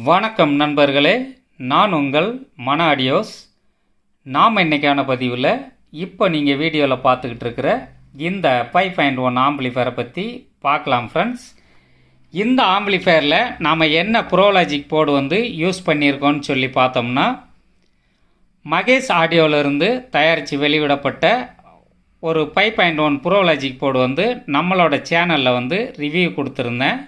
வணக்கம் நண்பர்களே, நான் உங்கள் மன ஆடியோஸ். நாம் இன்றைக்கான பதிவில் இப்போ நீங்கள் வீடியோவில் பார்த்துக்கிட்டு இருக்கிற இந்த 5.1 ஆம்பிளிஃபயரை பற்றி பார்க்கலாம் ஃப்ரெண்ட்ஸ். இந்த ஆம்பிளிஃபயரில் நாம் என்ன ப்ரோலாஜிக் போர்டு யூஸ் பண்ணியிருக்கோன்னு சொல்லி பார்த்தோம்னா, மகேஷ் ஆடியோவிலிருந்து தயாரித்து வெளியிடப்பட்ட ஒரு 5.1 ப்ரோலாஜிக் போர்டு நம்மளோட சேனலில் ரிவ்யூ கொடுத்துருந்தேன்.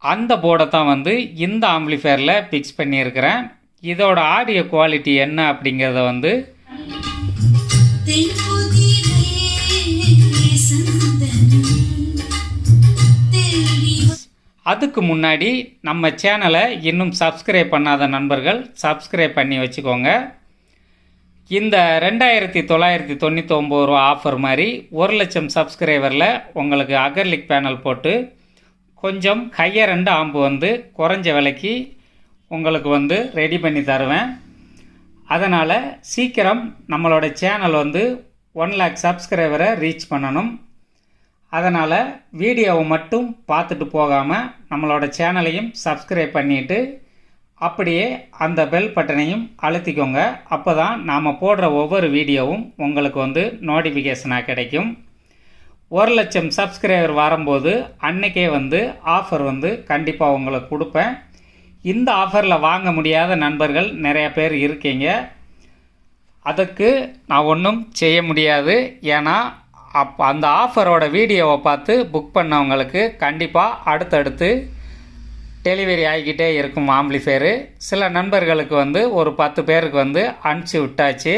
அந்த போர்டை தான் இந்த ஆம்பிளிஃபயரில் ஃபிக்ஸ் பண்ணியிருக்கிறேன். இதோட ஆடியோ குவாலிட்டி என்ன அப்படிங்கிறத அதுக்கு முன்னாடி நம்ம சேனலை இன்னும் சப்ஸ்கிரைப் பண்ணாத நண்பர்கள் சப்ஸ்கிரைப் பண்ணி வச்சுக்கோங்க. இந்த 2999 ரூபா ஆஃபர் மாதிரி 1,00,000 சப்ஸ்கிரைபரில் உங்களுக்கு அகர்லிக் பேனல் போட்டு கொஞ்சம் ஹையர் எண்ட் ஆம்பு குறைஞ்ச விலைக்கு உங்களுக்கு ரெடி பண்ணி தருவேன். அதனால் சீக்கிரம் நம்மளோட சேனல் 1,00,000 சப்ஸ்கிரைபரை ரீச் பண்ணணும். அதனால் வீடியோவை மட்டும் பார்த்துட்டு போகாமல் நம்மளோட சேனலையும் சப்ஸ்கிரைப் பண்ணிவிட்டு அப்படியே அந்த பெல் பட்டனையும் அழுத்திக்கோங்க. அப்போ தான் நாம் போடுற ஒவ்வொரு வீடியோவும் உங்களுக்கு நோட்டிஃபிகேஷனாக கிடைக்கும். 1,00,000 சப்ஸ்கிரைபர் வரும்போது அன்றைக்கே ஆஃபர் கண்டிப்பாக உங்களுக்கு கொடுப்பேன். இந்த ஆஃபரில் வாங்க முடியாத நண்பர்கள் நிறைய பேர் இருக்கீங்க. அதுக்கு நான் ஒன்றும் செய்ய முடியாது. ஏன்னா அந்த ஆஃபரோட வீடியோவை பார்த்து புக் பண்ணவங்களுக்கு கண்டிப்பாக அடுத்தடுத்து டெலிவரி ஆகிக்கிட்டே இருக்கும் ஆம்பிளிஃபயரு. சில நண்பர்களுக்கு ஒரு 10 பேருக்கு அனுப்பிச்சி விட்டாச்சு.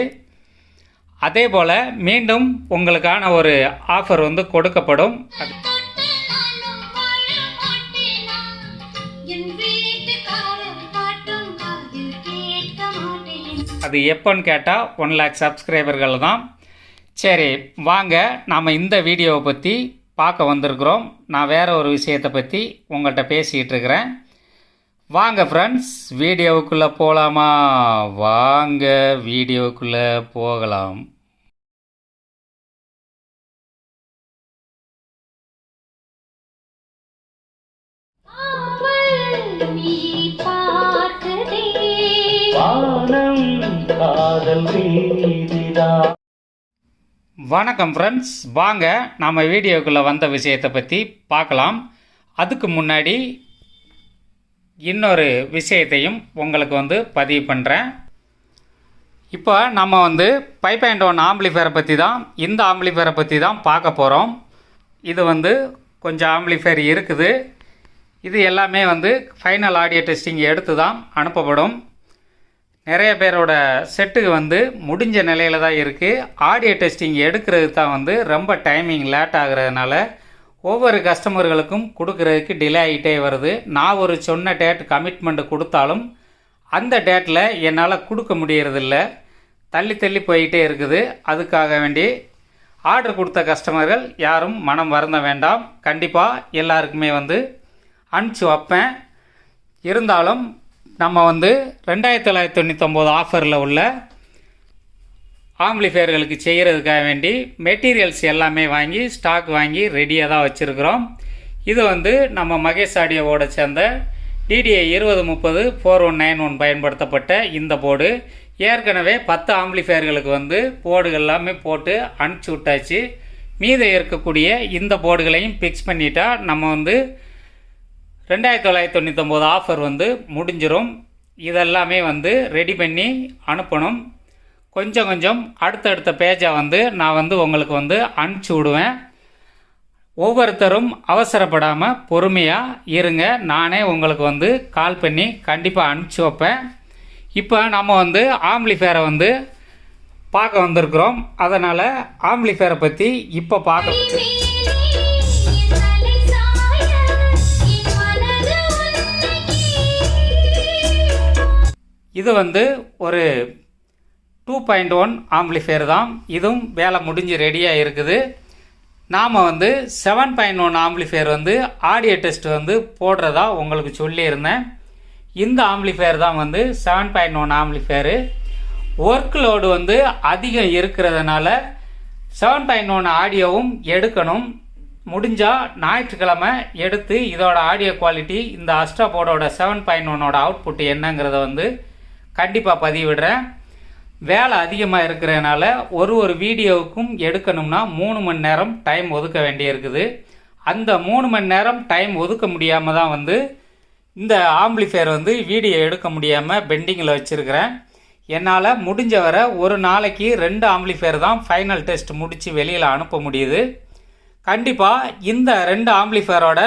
அதே போல் மீண்டும் உங்களுக்கான ஒரு ஆஃபர் கொடுக்கப்படும். அது எப்போன்னு கேட்டால் 1,00,000 சப்ஸ்கிரைபர்கள் தான். சரி வாங்க, நாம் இந்த வீடியோவை பற்றி பார்க்க வந்திருக்கிறோம். நான் வேறு ஒரு விஷயத்தை பற்றி உங்கள்கிட்ட பேசிகிட்டு இருக்கிறேன். வாங்க ஃப்ரெண்ட்ஸ், வீடியோவுக்குள்ளே போகலாமா? வாங்க வீடியோவுக்குள்ளே போகலாம். வணக்கம் ஃப்ரெண்ட்ஸ், வாங்க நாம் வீடியோக்குள்ளே வந்த விஷயத்தை பற்றி பார்க்கலாம். அதுக்கு முன்னாடி இன்னொரு விஷயத்தையும் உங்களுக்கு பதிவு பண்ணுறேன். இப்போ நம்ம 5.1 ஆம்பிளிஃபயரை பற்றி தான், இந்த ஆம்பிளிஃபயரை பற்றி தான் பார்க்க போகிறோம். இது கொஞ்சம் ஆம்பிளிஃபயர் இருக்குது. இது எல்லாமே ஃபைனல் ஆடியோ டெஸ்டிங் எடுத்து தான் அனுப்பப்படும். நிறைய பேரோட செட்டுக்கு முடிஞ்ச நிலையில் தான் இருக்குது. ஆடியோ டெஸ்டிங் எடுக்கிறது தான் ரொம்ப டைமிங் லேட் ஆகிறதுனால ஒவ்வொரு கஸ்டமர்களுக்கும் கொடுக்கறதுக்கு டிலே ஆகிட்டே வருது. நான் ஒரு சொன்ன டேட் கமிட்மெண்ட் கொடுத்தாலும் அந்த டேட்டில் என்னால் கொடுக்க முடியறதில்ல, தள்ளி தள்ளி போயிட்டே இருக்குது. அதுக்காக வேண்டி ஆர்டர் கொடுத்த கஸ்டமர்கள் யாரும் மனம் வருந்த வேண்டாம். கண்டிப்பாக எல்லாருக்குமே அனுப்பிச்சி வைப்பேன். இருந்தாலும் நம்ம 2,999 ஆஃபரில் உள்ள ஆம்பிளிஃபயர்களுக்கு செய்கிறதுக்காக வேண்டி மெட்டீரியல்ஸ் எல்லாமே வாங்கி ஸ்டாக் வாங்கி ரெடியாக தான் வச்சுருக்கிறோம். இது நம்ம மகேஷ் ஆடியோவோட சேர்ந்த DDI 2030 4191 பயன்படுத்தப்பட்ட இந்த போர்டு ஏற்கனவே 10 ஆம்பிளிஃபயர்களுக்கு போர்டுகள் எல்லாமே போட்டு அனுப்பிச்சி விட்டாச்சு. மீதம் இருக்கக்கூடிய இந்த போர்டுகளையும் ஃபிக்ஸ் பண்ணிட்டா நம்ம 2,999 ஆஃபர் முடிஞ்சிடும். இதெல்லாமே ரெடி பண்ணி அனுப்பணும். கொஞ்சம் கொஞ்சம் அடுத்தடுத்த பேஜை நான் உங்களுக்கு அனுப்பிச்சி விடுவேன். ஒவ்வொருத்தரும் அவசரப்படாமல் பொறுமையாக இருங்க. நானே உங்களுக்கு கால் பண்ணி கண்டிப்பாக அனுப்பிச்சி வைப்பேன். இப்போ நம்ம ஆம்பிளிஃபயரை பார்க்க வந்திருக்கிறோம். அதனால் ஆம்பிளிஃபயரை பற்றி இப்போ பார்க்க இது ஒரு 2.1 ஆம்பிளிஃபயர் தான். இதுவும் வேலை முடிஞ்சு ரெடியாக இருக்குது. நாம் 7.1 ஆம்பிளிஃபயர் ஆடியோ டெஸ்ட் போடுறதா உங்களுக்கு சொல்லியிருந்தேன். இந்த ஆம்பிளிஃபயர் தான் 7.1 ஆம்பிளிஃபயரு. ஒர்க் லோடு அதிகம் இருக்கிறதுனால 7.1 ஆடியோவும் எடுக்கணும். முடிஞ்சால் ஞாயிற்றுக்கிழமை எடுத்து இதோட ஆடியோ குவாலிட்டி இந்த அஸ்ட்ரா போர்டோட 7.1 அவுட்புட் என்னங்கிறத வந்து கண்டிப்பாக பதிவிடுறேன். வேலை அதிகமாக இருக்கிறதுனால ஒரு வீடியோவுக்கும் எடுக்கணும்னா 3 மணி நேரம் டைம் ஒதுக்க வேண்டியிருக்குது. அந்த 3 மணி நேரம் டைம் ஒதுக்க முடியாமல் தான் வந்து இந்த ஆம்பிளிஃபையர் வந்து வீடியோ எடுக்க முடியாமல் பெண்டிங்கில் வச்சுருக்கிறேன். என்னால் முடிஞ்ச வரை ஒரு நாளைக்கு 2 ஆம்பிளிஃபையர் தான் ஃபைனல் டெஸ்ட் முடித்து வெளியில் அனுப்ப முடியுது. கண்டிப்பாக இந்த 2 ஆம்பிளிஃபையரோட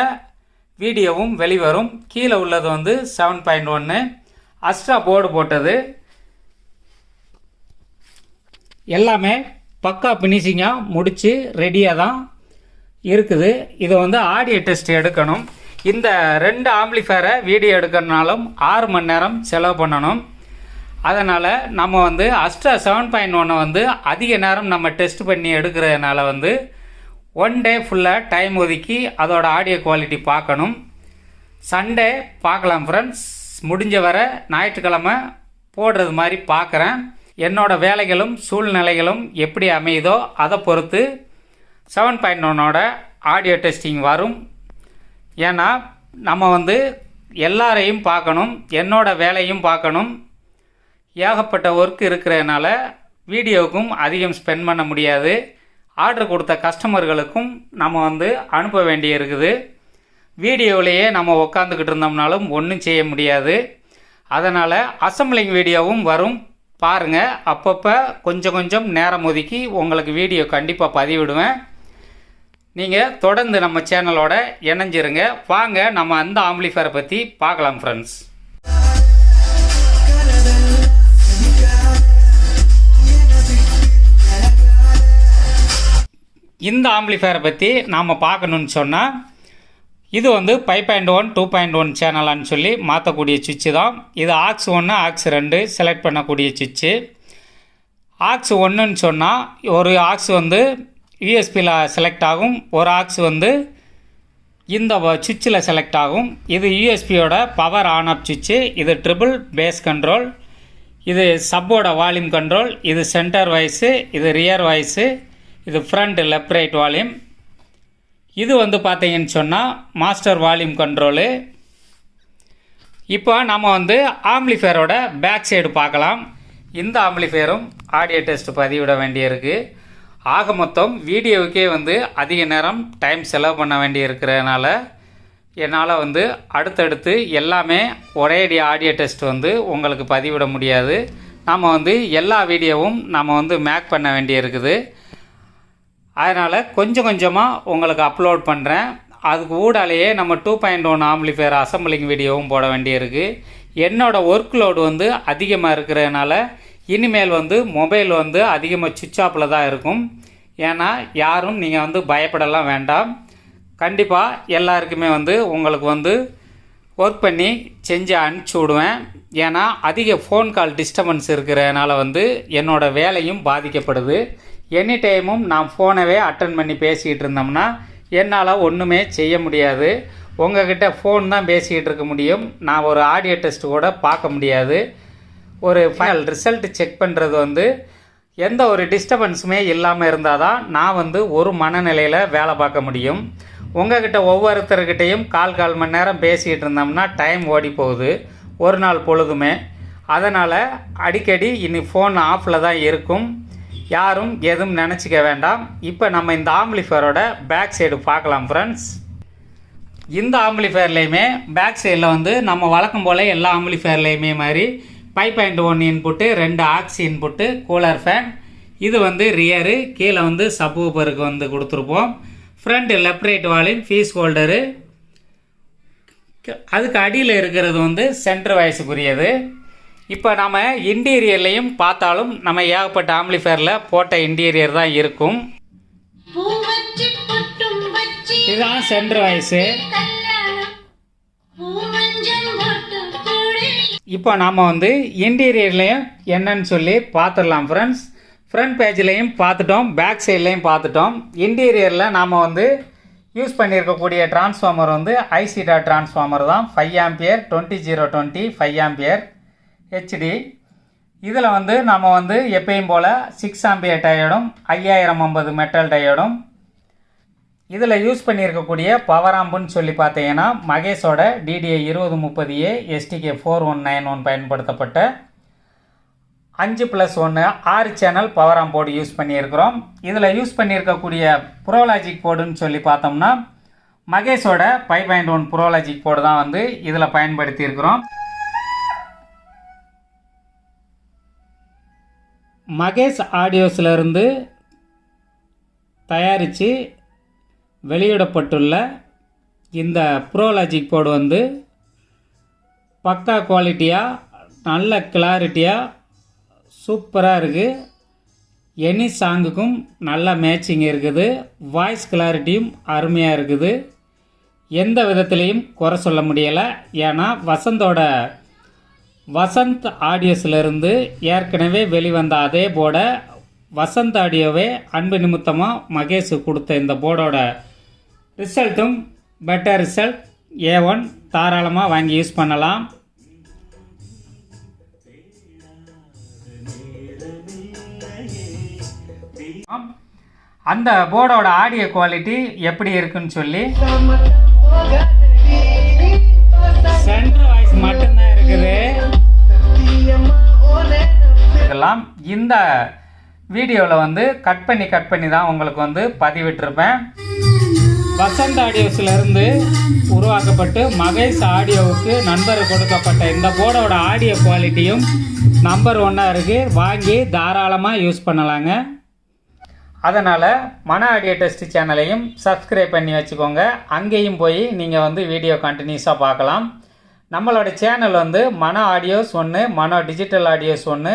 வீடியோவும் வெளிவரும். கீழே உள்ளது வந்து 7.1 அஸ்ட்ரா போர்டு போட்டது. எல்லாமே பக்கா ஃபினிஷிங்காக முடித்து ரெடியாக தான் இருக்குது. இது வந்து ஆடியோ டெஸ்ட் எடுக்கணும். இந்த 2 ஆம்பிளிஃபையரை வீடியோ எடுக்கிறனாலும் 6 மணி நேரம் செலவு பண்ணணும். அதனால் நம்ம வந்து அஸ்ட்ரா 7.1 வந்து அதிக நேரம் நம்ம டெஸ்ட் பண்ணி எடுக்கிறதுனால வந்து 1 டே ஃபுல்லாக டைம் ஒதுக்கி அதோட ஆடியோ குவாலிட்டி பார்க்கணும். சண்டே பார்க்கலாம் ஃப்ரெண்ட்ஸ். முடிஞ்ச வரை ஞாயிற்றுக்கிழமை போடுறது மாதிரி பார்க்குறேன். என்னோடய வேலைகளும் சூழ்நிலைகளும் எப்படி அமையுதோ அதை பொறுத்து 7.1ஓட ஆடியோ டெஸ்டிங் வரும். ஏன்னா நம்ம வந்து எல்லாரையும் பார்க்கணும், என்னோடய வேலையும் பார்க்கணும். ஏகப்பட்ட ஒர்க் இருக்கிறதுனால வீடியோவுக்கும் அதிகம் ஸ்பெண்ட் பண்ண முடியாது. ஆர்டர் கொடுத்த கஸ்டமர்களுக்கும் நம்ம வந்து அனுப்ப வேண்டி இருக்குது. வீடியோவிலேயே நம்ம உட்காந்துக்கிட்டு இருந்தோம்னாலும் ஒன்றும் செய்ய முடியாது. அதனால் அசம்பிளிங் வீடியோவும் வரும் பாருங்கள். அப்பப்போ கொஞ்சம் நேரம் ஒதுக்கி உங்களுக்கு வீடியோ கண்டிப்பாக பதிவிடுவேன். நீங்கள் தொடர்ந்து நம்ம சேனலோட இணைஞ்சிருங்க. வாங்க நம்ம அந்த ஆம்பிளிஃபையரை பற்றி பார்க்கலாம் ஃப்ரெண்ட்ஸ். இந்த ஆம்பிளிஃபையரை பற்றி நாம் பார்க்கணுன்னு சொன்னால் இது வந்து 5.1 2.1 சேனலான்னு சொல்லி மாற்றக்கூடிய சுவிட்சு தான். இது ஆக்ஸ் 1 ஆக்ஸ் 2 செலக்ட் பண்ணக்கூடிய சுவிட்சு. ஆக்ஸ் 1ன்னு சொன்னால் ஒரு ஆக்ஸ் வந்து யூஎஸ்பியில் செலக்ட் ஆகும், ஒரு ஆக்ஸ் வந்து இந்த சுவிட்சில் செலக்ட் ஆகும். இது யூஎஸ்பியோட பவர் ஆன் ஆஃப் சுவிட்சு. இது ட்ரிபிள் பேஸ் கண்ட்ரோல், இது சப்போட வால்யூம் கண்ட்ரோல், இது சென்டர் வாய்ஸு, இது ரியர் வாய்ஸு, இது ஃப்ரண்ட் லெஃப்ட் ரைட் வால்யூம். இது வந்து பார்த்தீங்கன்னு சொன்னால் மாஸ்டர் வால்யூம் கண்ட்ரோலு. இப்போ நம்ம வந்து ஆம்பிளிஃபையரோட பேக் சைடு பார்க்கலாம். இந்த ஆம்பிளிஃபையரும் ஆடியோ டெஸ்ட் பதிவிட வேண்டியிருக்கு. ஆக மொத்தம் வீடியோவுக்கே வந்து அதிக நேரம் டைம் செலவு பண்ண வேண்டி இருக்கிறதுனால என்னால் வந்து அடுத்தடுத்து எல்லாமே ஒரேடி ஆடியோ டெஸ்ட் வந்து உங்களுக்கு பதிவிட முடியாது. நம்ம வந்து எல்லா வீடியோவும் நம்ம வந்து மேக் பண்ண வேண்டியிருக்குது. அதனால் கொஞ்சமாக உங்களுக்கு அப்லோட் பண்ணுறேன். அதுக்கு ஊடாலேயே நம்ம 2.1 ஆம்பிளிஃபையர் அசம்பிளிங் வீடியோவும் போட வேண்டியிருக்கு. என்னோடய ஒர்க் லோடு வந்து அதிகமாக இருக்கிறதுனால இனிமேல் வந்து மொபைல் வந்து அதிகமாக சுவிட்ச் ஆஃபில் தான் இருக்கும். ஏன்னா யாரும் நீங்கள் வந்து பயப்படலாம் வேண்டாம். கண்டிப்பாக எல்லாருக்குமே வந்து உங்களுக்கு வந்து ஒர்க் பண்ணி செஞ்சு அனுப்பிச்சி விடுவேன். ஏன்னா அதிக ஃபோன் கால் டிஸ்டர்பன்ஸ் இருக்கிறதுனால வந்து என்னோடய வேலையும் பாதிக்கப்படுது. எனி டைமும் நான் ஃபோனவே அட்டன் பண்ணி பேசிக்கிட்டு இருந்தோம்னா என்னால் ஒன்றுமே செய்ய முடியாது. உங்கள்கிட்ட ஃபோன் தான் பேசிக்கிட்டு இருக்க முடியும். நான் ஒரு ஆடியோ டெஸ்ட் கூட பார்க்க முடியாது. ஒரு ஃபைனல் ரிசல்ட் செக் பண்ணுறது வந்து எந்த ஒரு டிஸ்டர்பன்ஸுமே இல்லாமல் இருந்தால் தான் நான் வந்து ஒரு மனநிலையில் வேலை பார்க்க முடியும். உங்கள்கிட்ட ஒவ்வொருத்தர்கிட்டையும் கால் மணி நேரம் பேசிக்கிட்டு இருந்தோம்னா டைம் ஓடி போகுது ஒரு நாள் பொழுதுமே. அதனால் அடிக்கடி இனி ஃபோன் ஆஃபில் தான் இருக்கும். யாரும் எதுவும் நினச்சிக்க வேண்டாம். இப்போ நம்ம இந்த ஆம்பிளிஃபையரோட பேக் சைடு பார்க்கலாம் ஃப்ரெண்ட்ஸ். இந்த ஆம்பிளிஃபையர்லேயுமே பேக் சைடில் வந்து நம்ம வழக்கம் போல் எல்லா ஆம்பிளிஃபையர்லேயுமே மாதிரி 5.1 input, 2 aux input, cooler fan. இது வந்து ரியரு, கீழே வந்து சப்வூஃபருக்கு வந்து கொடுத்துருப்போம். Front left right volume, fuse holder. அதுக்கு அடியில் இருக்கிறது வந்து சென்டர் வாய்ஸுக்குரியது. இப்போ நம்ம இன்டீரியர்லையும் பார்த்தாலும் நம்ம ஏகப்பட்ட ஆம்பிளிஃபையரில் போட்ட இன்டீரியர் தான் இருக்கும். இதுதான் சென்டர் வாய்ஸு. இப்போ நாம் வந்து இன்டீரியர்லையும் என்னன்னு சொல்லி பார்த்துடலாம் ஃப்ரெண்ட்ஸ். ஃப்ரண்ட் பேஜ்லேயும் பார்த்துட்டோம், பேக் சைட்லேயும் பார்த்துட்டோம். இன்டீரியரில் நாம் வந்து யூஸ் பண்ணியிருக்கக்கூடிய டிரான்ஸ்ஃபார்மர் வந்து ஐசிடா டிரான்ஸ்ஃபார்மர் தான். 5 ஆம்பியர் 20020 5 ஆம்பியர் ஹெச்டி. இதில் வந்து நம்ம வந்து எப்பயும் போல் 6 ஆம்பியர் டயோடும் 5050 மெட்டல் டயோடும். இதில் யூஸ் பண்ணியிருக்கக்கூடிய பவர் ஆம்புன்னு சொல்லி பார்த்தீங்கன்னா மகேஷோட DDI 2030A STK 4191 பயன்படுத்தப்பட்ட 5+1 6 channel power amp board use பண்ணியிருக்கிறோம். இதில் யூஸ் பண்ணியிருக்கக்கூடிய ப்ரோலாஜிக் போர்டுன்னு சொல்லி பார்த்தோம்னா மகேஷோட 5.1 ப்ரோலாஜிக் போர்டு தான் வந்து இதில் பயன்படுத்தியிருக்கிறோம். மகேஷ் ஆடியோஸிலிருந்து தயாரித்து வெளியிடப்பட்டுள்ள இந்த ப்ரோலாஜிக் போர்டு வந்து பக்கா குவாலிட்டியாக நல்ல கிளாரிட்டியாக சூப்பராக இருக்குது. எனி சாங்குக்கும் நல்ல மேட்சிங் இருக்குது. வாய்ஸ் கிளாரிட்டியும் அருமையாக இருக்குது. எந்த விதத்துலேயும் குறை சொல்ல முடியலை. ஏன்னா வசந்த் ஆடியோஸிலிருந்து ஏற்கனவே வெளிவந்த அதே போர்டை வசந்த் ஆடியோவே அன்பு நிமித்தமாக மகேஷ் கொடுத்த இந்த போர்டோட ரிசல்ட்டும் பெட்டர் ரிசல்ட். A1 தாராளமாக வாங்கி யூஸ் பண்ணலாம். அந்த போர்டோட ஆடியோ குவாலிட்டி எப்படி இருக்குன்னு சொல்லி சென்ட்ரல் வாய்ஸ் மட்டும்தான் இருக்குது. இதெல்லாம் இந்த வீடியோவில் வந்து கட் பண்ணி தான் உங்களுக்கு வந்து பதிவிட்டிருப்பேன். வசந்த் ஆடியோஸிலிருந்து உருவாக்கப்பட்டு மகேஷ் ஆடியோவுக்கு நண்பர் கொடுக்கப்பட்ட இந்த போர்டோட ஆடியோ குவாலிட்டியும் நம்பர் 1 இருக்குது. வாங்கி தாராளமாக யூஸ் பண்ணலாங்க. அதனால் மன ஆடியோ டெஸ்ட் சேனலையும் சப்ஸ்கிரைப் பண்ணி வச்சுக்கோங்க. அங்கேயும் போய் நீங்கள் வந்து வீடியோ கண்டினியூஸாக பார்க்கலாம். நம்மளோட சேனல் வந்து மன ஆடியோஸ் 1, மன டிஜிட்டல் ஆடியோஸ் 1,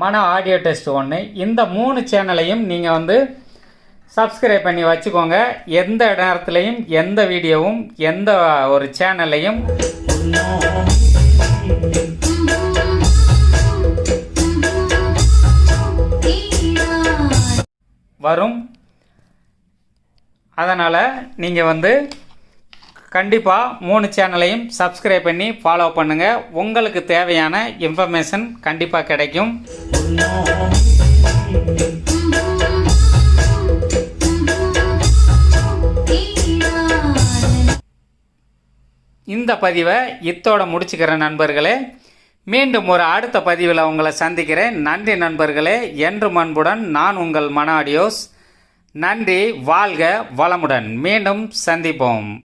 மன ஆடியோ டெஸ்ட் 1, இந்த 3 சேனலையும் நீங்கள் வந்து சப்ஸ்கிரைப் பண்ணி வச்சுக்கோங்க. எந்த நேரத்துலையும் எந்த வீடியோவும் எந்த ஒரு சேனல்லையும் வரும். அதனால் நீங்கள் வந்து கண்டிப்பாக 3 சேனலையும் சப்ஸ்கிரைப் பண்ணி ஃபாலோ பண்ணுங்கள். உங்களுக்கு தேவையான இன்ஃபர்மேஷன் கண்டிப்பாக கிடைக்கும். இந்த பதிவை இத்தோட முடிச்சுக்கிற நண்பர்களே. மீண்டும் ஒரு அடுத்த பதிவில் உங்களை சந்திக்கிறேன். நன்றி நண்பர்களே. என்றும் அன்புடன் நான் உங்கள் மன ஆடியோஸ். நன்றி. வாழ்க வளமுடன். மீண்டும் சந்திப்போம்.